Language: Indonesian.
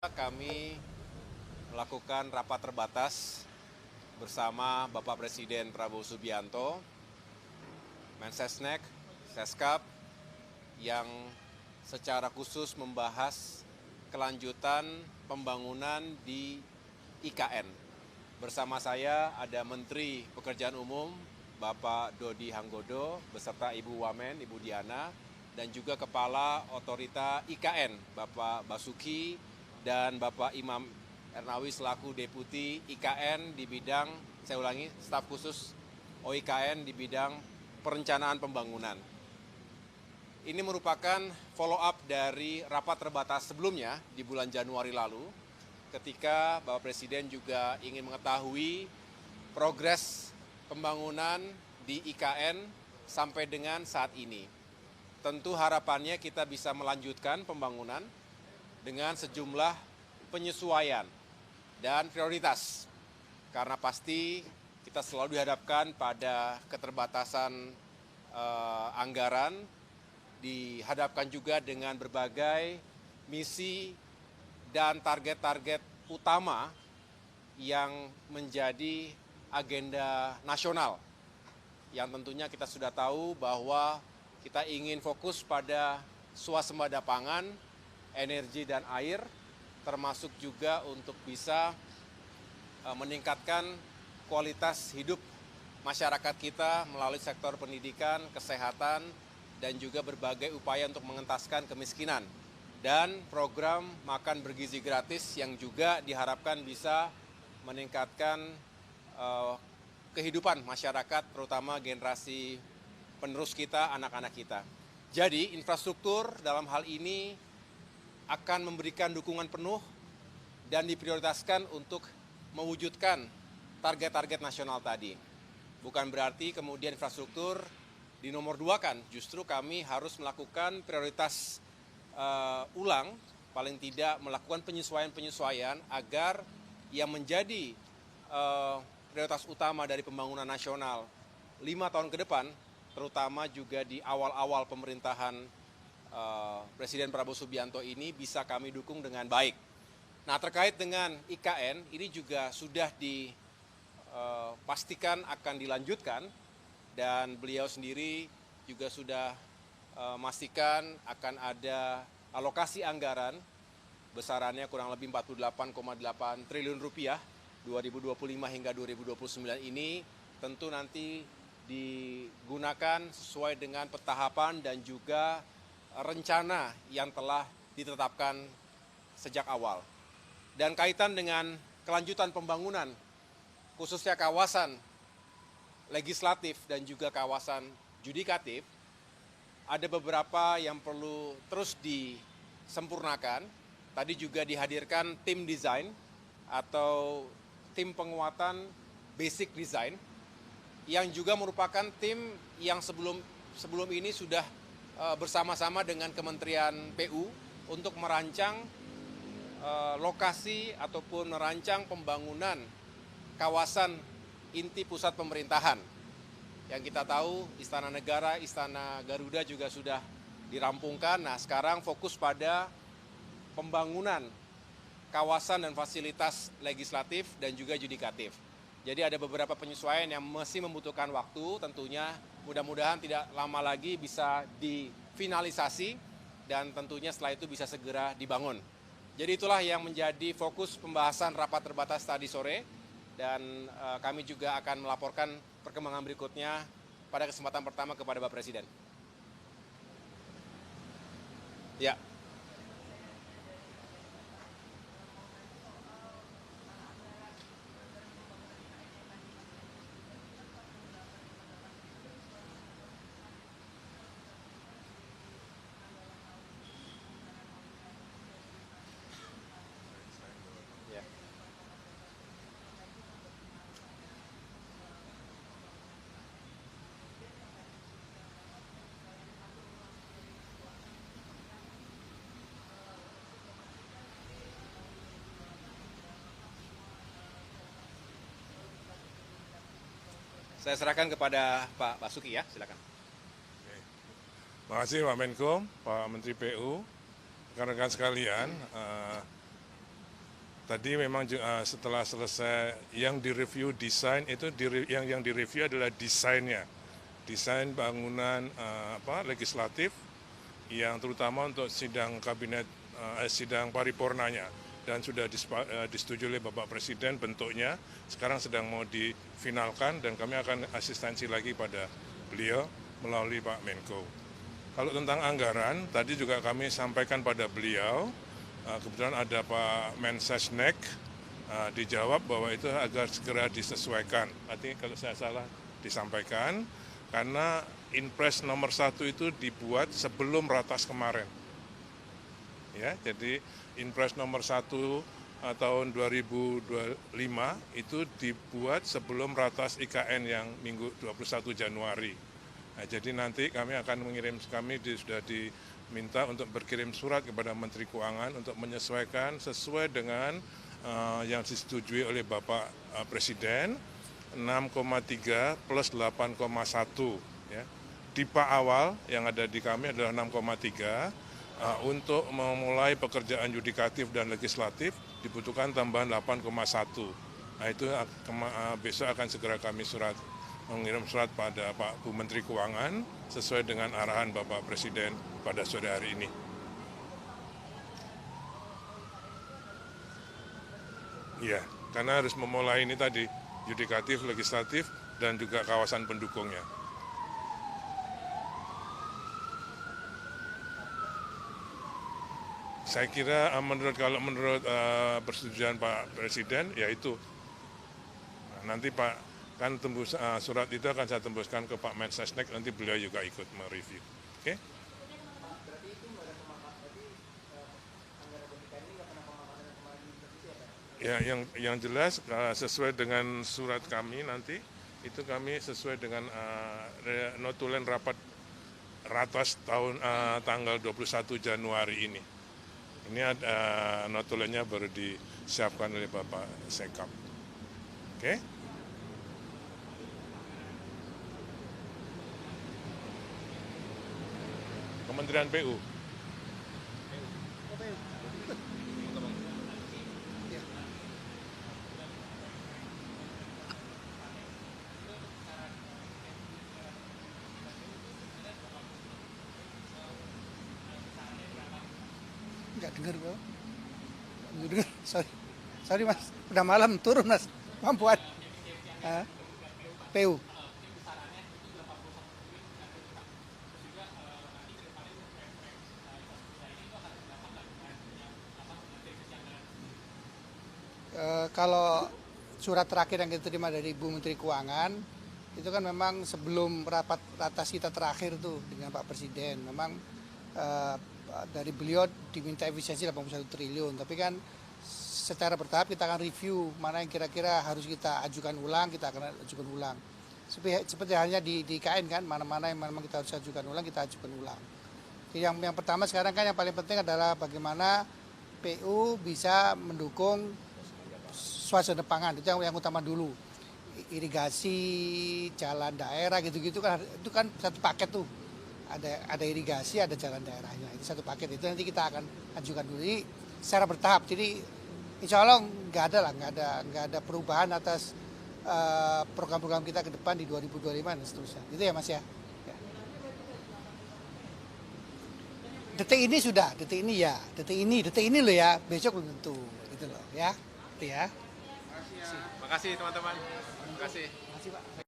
Kami melakukan rapat terbatas bersama Bapak Presiden Prabowo Subianto, Mensesnek, Seskap, yang secara khusus membahas kelanjutan pembangunan di IKN. Bersama saya ada Menteri Pekerjaan Umum, Bapak Dodi Hanggodo, beserta Ibu Wamen, Ibu Diana, dan juga Kepala Otorita IKN, Bapak Basuki, dan Bapak Imam Ernawi selaku Deputi IKN di bidang, saya ulangi, staf khusus OIKN di bidang perencanaan pembangunan. Ini merupakan follow up dari rapat terbatas sebelumnya di bulan Januari lalu, ketika Bapak Presiden juga ingin mengetahui progres pembangunan di IKN sampai dengan saat ini. Tentu harapannya kita bisa melanjutkan pembangunan dengan sejumlah penyesuaian dan prioritas. Karena pasti kita selalu dihadapkan pada keterbatasan anggaran, dihadapkan juga dengan berbagai misi dan target-target utama yang menjadi agenda nasional. Yang tentunya kita sudah tahu bahwa kita ingin fokus pada swasembada pangan, energi dan air, termasuk juga untuk bisa meningkatkan kualitas hidup masyarakat kita melalui sektor pendidikan, kesehatan, dan juga berbagai upaya untuk mengentaskan kemiskinan. Dan program makan bergizi gratis yang juga diharapkan bisa meningkatkan kehidupan masyarakat, terutama generasi penerus kita, anak-anak kita. Jadi infrastruktur dalam hal ini akan memberikan dukungan penuh dan diprioritaskan untuk mewujudkan target-target nasional tadi. Bukan berarti kemudian infrastruktur dinomor duakan, justru kami harus melakukan prioritas ulang, paling tidak melakukan penyesuaian-penyesuaian agar yang menjadi prioritas utama dari pembangunan nasional 5 tahun ke depan, terutama juga di awal-awal pemerintahan Presiden Prabowo Subianto ini bisa kami dukung dengan baik. Nah, terkait dengan IKN, ini juga sudah dipastikan akan dilanjutkan, dan beliau sendiri juga sudah memastikan akan ada alokasi anggaran besarannya kurang lebih 48,8 triliun rupiah 2025 hingga 2029 ini tentu nanti digunakan sesuai dengan petahapan dan juga rencana yang telah ditetapkan sejak awal. Dan kaitan dengan kelanjutan pembangunan, khususnya kawasan legislatif dan juga kawasan judikatif, ada beberapa yang perlu terus disempurnakan. Tadi juga dihadirkan tim desain atau tim penguatan basic design, yang juga merupakan tim yang sebelum ini sudah bersama-sama dengan Kementerian PU untuk merancang lokasi ataupun merancang pembangunan kawasan inti pusat pemerintahan. Yang kita tahu Istana Negara, Istana Garuda juga sudah dirampungkan. Nah, sekarang fokus pada pembangunan kawasan dan fasilitas legislatif dan juga judikatif. Jadi ada beberapa penyesuaian yang masih membutuhkan waktu, tentunya mudah-mudahan tidak lama lagi bisa difinalisasi dan tentunya setelah itu bisa segera dibangun. Jadi itulah yang menjadi fokus pembahasan rapat terbatas tadi sore, dan kami juga akan melaporkan perkembangan berikutnya pada kesempatan pertama kepada Bapak Presiden. Ya. Saya serahkan kepada Pak Basuki ya, silakan. Terima kasih Pak Menko, Pak Menteri PU, rekan-rekan sekalian. Tadi memang setelah selesai yang direview desain itu yang direview adalah desainnya, desain bangunan legislatif yang terutama untuk sidang kabinet, sidang paripurnanya, dan sudah disetujui oleh Bapak Presiden bentuknya. Sekarang sedang mau difinalkan dan kami akan asistensi lagi pada beliau melalui Pak Menko. Kalau tentang anggaran, tadi juga kami sampaikan pada beliau, kebetulan ada Pak Mensesnek, dijawab bahwa itu agar segera disesuaikan. Artinya kalau saya salah disampaikan, karena Inpres nomor 1 itu dibuat sebelum ratas kemarin. Ya, jadi Inpres nomor 1 tahun 2025 itu dibuat sebelum ratas IKN yang minggu 21 Januari. Nah, jadi nanti kami akan sudah diminta untuk berkirim surat kepada Menteri Keuangan untuk menyesuaikan sesuai dengan yang disetujui oleh Bapak Presiden, 6,3 plus 8,1. Ya. Tipe awal yang ada di kami adalah 6,3. Untuk memulai pekerjaan yudikatif dan legislatif dibutuhkan tambahan 8,1. Nah, itu besok akan segera kami mengirim surat pada Pak Bu Menteri Keuangan sesuai dengan arahan Bapak Presiden pada sore hari ini. Iya, karena harus memulai ini tadi, yudikatif, legislatif, dan juga kawasan pendukungnya. Saya kira kalau menurut persetujuan Pak Presiden, ya itu. Nah, nanti Pak surat itu akan saya tembuskan ke Pak Mensesnek, nanti beliau juga ikut mereview. Oke? Ya, yang jelas sesuai dengan surat kami nanti, itu kami sesuai dengan notulen rapat ratas tanggal 21 Januari ini. Ini ada notulennya baru disiapkan oleh Bapak Sekap. Oke? Kementerian PU. Nggak dengar bro, nggak dengar, sorry mas, udah malam turun mas, mampuan, PU. Kalau surat terakhir yang kita terima dari Ibu Menteri Keuangan, itu kan memang sebelum ratas kita terakhir tuh dengan Pak Presiden, memang dari beliau diminta efisiensi 81 triliun, tapi kan secara bertahap kita akan review mana yang kira-kira harus kita ajukan ulang, kita akan ajukan ulang. Seperti halnya di IKN kan, mana-mana yang memang kita harus ajukan ulang, kita ajukan ulang. Jadi yang pertama sekarang kan yang paling penting adalah bagaimana PU bisa mendukung swasembada pangan, itu yang utama dulu. Irigasi, jalan daerah gitu-gitu kan, itu kan satu paket tuh. Ada irigasi, ada jalan daerahnya, itu satu paket, itu nanti kita akan ajukan dulu. Jadi secara bertahap, jadi insya Allah nggak ada perubahan atas program-program kita ke depan di 2025 dan seterusnya. Itu ya mas ya. Detik ini sudah, detik ini loh ya, besok belum tentu, gitu loh ya, itu ya. Terima kasih teman-teman. Terima kasih. Terima kasih Pak.